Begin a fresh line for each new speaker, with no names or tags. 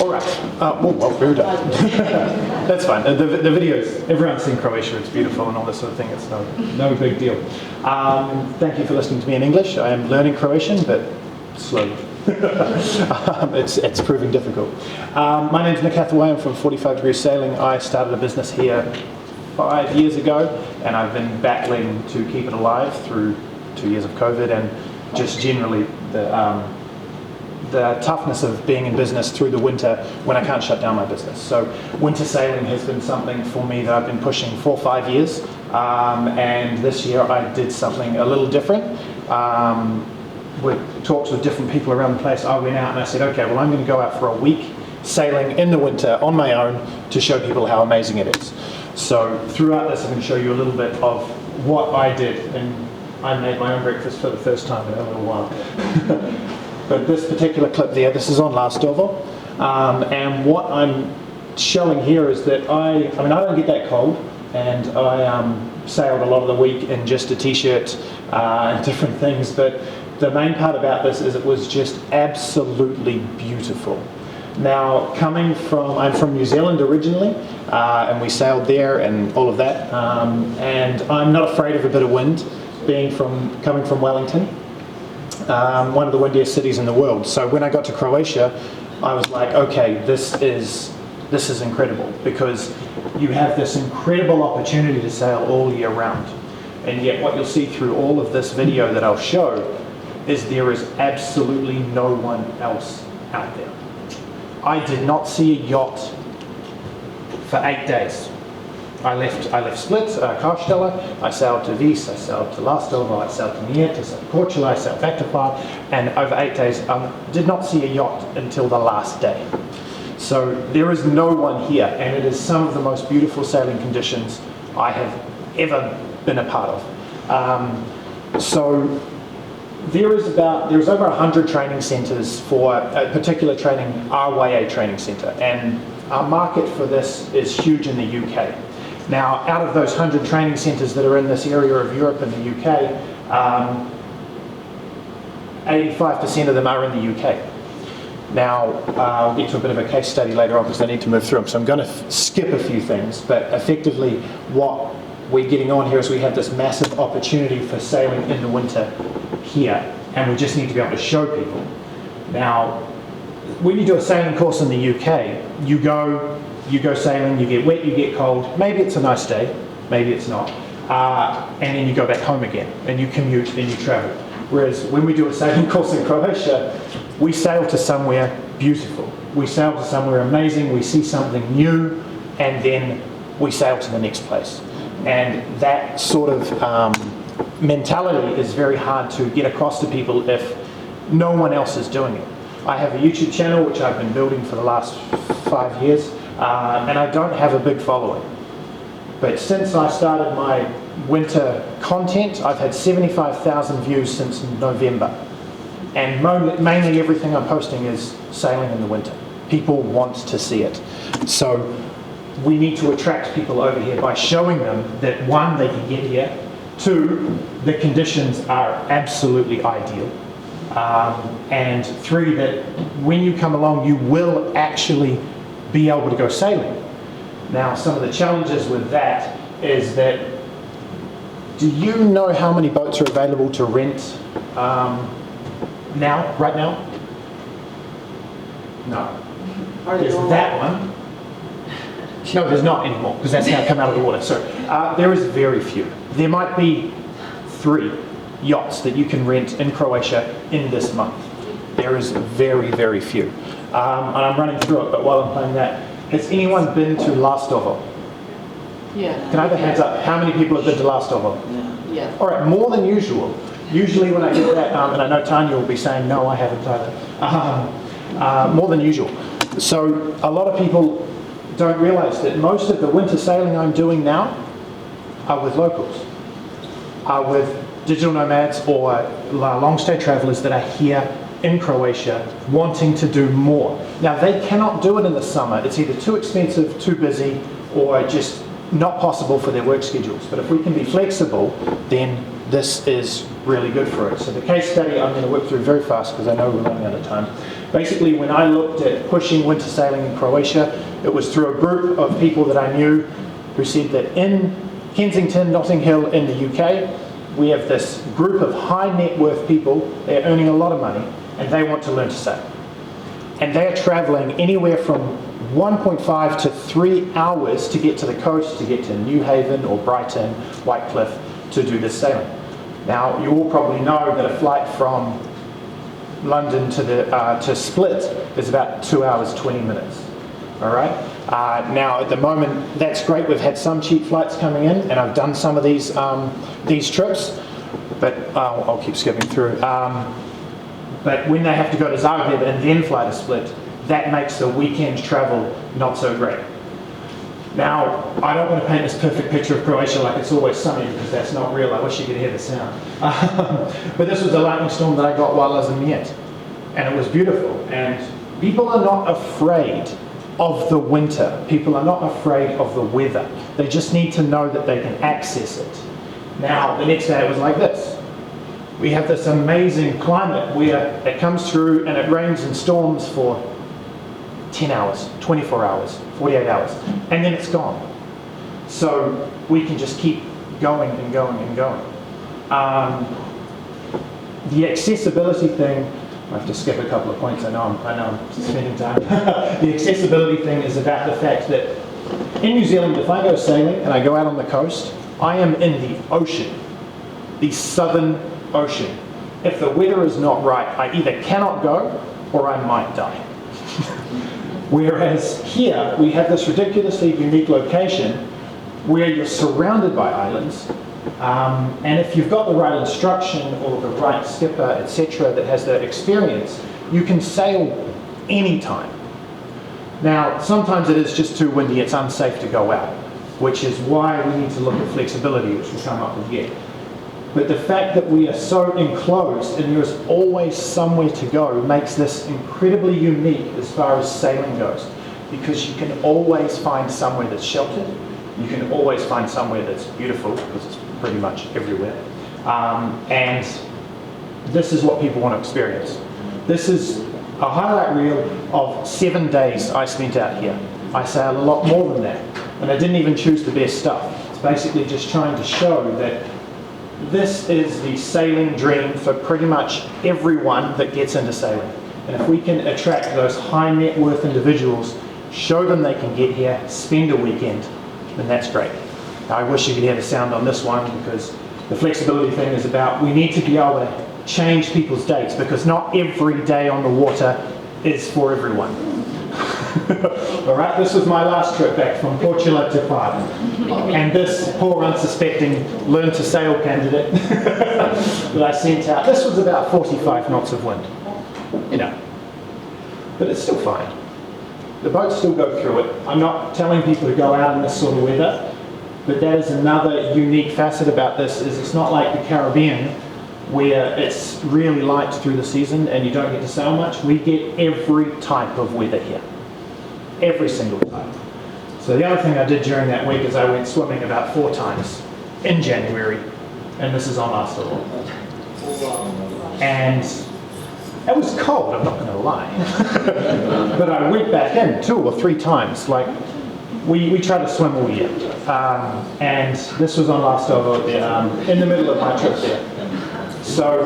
All right. Well, very done. That's fine. The videos, everyone's seen Croatia. It's beautiful and all this sort of thing. It's no big deal. Thank you for listening to me in English. I am learning Croatian, but slowly. It's proving difficult. My name's Nick Hathaway. I'm from 45 Degrees Sailing. I started a business here 5 years ago, and I've been battling to keep it alive through 2 years of COVID and just generally the toughness of being in business through the winter when I can't shut down my business. So winter sailing has been something for me that I've been pushing for 5 years, and this year I did something a little different. With talks with different people around the place, I went out and I said, okay, well, I'm going to go out for a week sailing in the winter on my own to show people how amazing it is. So throughout this I'm going to show you a little bit of what I did, and I made my own breakfast for the first time in a little while. But this particular clip there, this is on Roundtable, and what I'm showing here is that I don't get that cold, and I sailed a lot of the week in just a t-shirt and different things, but the main part about this is it was just absolutely beautiful. Now, I'm from New Zealand originally, and we sailed there and all of that, and I'm not afraid of a bit of wind, coming from Wellington. One of the windiest cities in the world. So when I got to Croatia, I was like, okay, this is incredible, because you have this incredible opportunity to sail all year round. And yet what you'll see through all of this video that I'll show is there is absolutely no one else out there. I did not see a yacht for 8 days. I left Split, Karstella, I sailed to Vis, I sailed to Lastovo, I sailed to Niet, I sailed to Korčula, I sailed back to Far, and over 8 days did not see a yacht until the last day. So there is no one here, and it is some of the most beautiful sailing conditions I have ever been a part of. So there's over 100 training centres for a particular training, RYA training centre, and our market for this is huge in the UK. Now, out of those 100 training centres that are in this area of Europe and the UK, 85% of them are in the UK. Now, I'll get to a bit of a case study later on because I need to move through them, so I'm going to skip a few things, but effectively what we're getting on here is we have this massive opportunity for sailing in the winter here, and we just need to be able to show people. Now, when you do a sailing course in the UK, you go sailing, you get wet, you get cold, maybe it's a nice day, maybe it's not, and then you go back home again, and you commute and you travel. Whereas when we do a sailing course in Croatia, we sail to somewhere beautiful, we sail to somewhere amazing, we see something new, and then we sail to the next place. And that sort of mentality is very hard to get across to people if no one else is doing it. I have a YouTube channel which I've been building for the last 5 years, and I don't have a big following. But since I started my winter content, I've had 75,000 views since November. And mainly everything I'm posting is sailing in the winter. People want to see it. So we need to attract people over here by showing them that, one, they can get here, two, the conditions are absolutely ideal, and three, that when you come along you will actually be able to go sailing. Now, some of the challenges with that is that, do you know how many boats are available to rent right now? No. There's that one. No, there's not anymore, because that's now come out of the water. So there is very few. There might be 3 yachts that you can rent in Croatia in this month. There is very, very few. And I'm running through it, but while I'm playing that, has anyone been to Lastovo?
Yeah.
Can I have a hands up? How many people have been to Lastovo?
Yeah.
All right, more than usual. Usually when I get that, and I know Tanya will be saying, no, I haven't either. More than usual. So a lot of people don't realise that most of the winter sailing I'm doing now are with locals, are with digital nomads or long stay travellers that are here in Croatia wanting to do more. Now, they cannot do it in the summer. It's either too expensive, too busy, or just not possible for their work schedules. But if we can be flexible, then this is really good for it. So the case study I'm going to whip through very fast because I know we're running out of time. Basically, when I looked at pushing winter sailing in Croatia, it was through a group of people that I knew who said that in Kensington, Notting Hill in the UK, we have this group of high net worth people. They're earning a lot of money and they want to learn to sail. And they are traveling anywhere from 1.5 to 3 hours to get to the coast, to get to New Haven or Brighton, Whitecliff, to do this sailing. Now, you all probably know that a flight from London to Split is about 2 hours, 20 minutes. All right? Now, at the moment, that's great. We've had some cheap flights coming in, and I've done some of these trips, but I'll keep skipping through. But when they have to go to Zagreb and then fly to Split, that makes the weekend travel not so great. Now, I don't want to paint this perfect picture of Croatia like it's always sunny, because that's not real. I wish you could hear the sound. But this was a lightning storm that I got while I was in Miet, and it was beautiful. And people are not afraid of the winter. People are not afraid of the weather. They just need to know that they can access it. Now, the next day it was like this. We have this amazing climate where it comes through and it rains and storms for 10 hours, 24 hours, 48 hours, and then it's gone. So we can just keep going and going and going. The accessibility thing, I have to skip a couple of points, I know I'm spending time. The accessibility thing is about the fact that in New Zealand, if I go sailing and I go out on the coast, I am in the ocean, the southern ocean. If the weather is not right, I either cannot go or I might die. Whereas here, we have this ridiculously unique location where you're surrounded by islands, and if you've got the right instruction or the right skipper, etc., that has the experience, you can sail anytime. Now, sometimes it is just too windy, it's unsafe to go out, which is why we need to look at flexibility, which we'll come up with yet. But the fact that we are so enclosed and there's always somewhere to go makes this incredibly unique as far as sailing goes, because you can always find somewhere that's sheltered, you can always find somewhere that's beautiful, because it's pretty much everywhere, and this is what people want to experience. This is a highlight reel of 7 days I spent out here. I sailed a lot more than that, and I didn't even choose the best stuff. It's basically just trying to show that this is the sailing dream for pretty much everyone that gets into sailing. And if we can attract those high net worth individuals, show them they can get here, spend a weekend, then that's great. Now, I wish you could hear the sound on this one, because the flexibility thing is about, we need to be able to change people's dates, because not every day on the water is for everyone. Alright, this was my last trip back from Portugal to Prague. And this poor unsuspecting learn to sail candidate that I sent out, this was about 45 knots of wind. You know. But it's still fine. The boats still go through it. I'm not telling people to go out in this sort of weather, but that is another unique facet about this, is it's not like the Caribbean where it's really light through the season and you don't get to sail much. We get every type of weather here. Every single type. So the other thing I did during that week is I went swimming about 4 times in January, and this is on last of all. And it was cold, I'm not going to lie. But I went back in 2 or 3 times. Like, we try to swim all year. And this was on last over in the middle of my trip there. So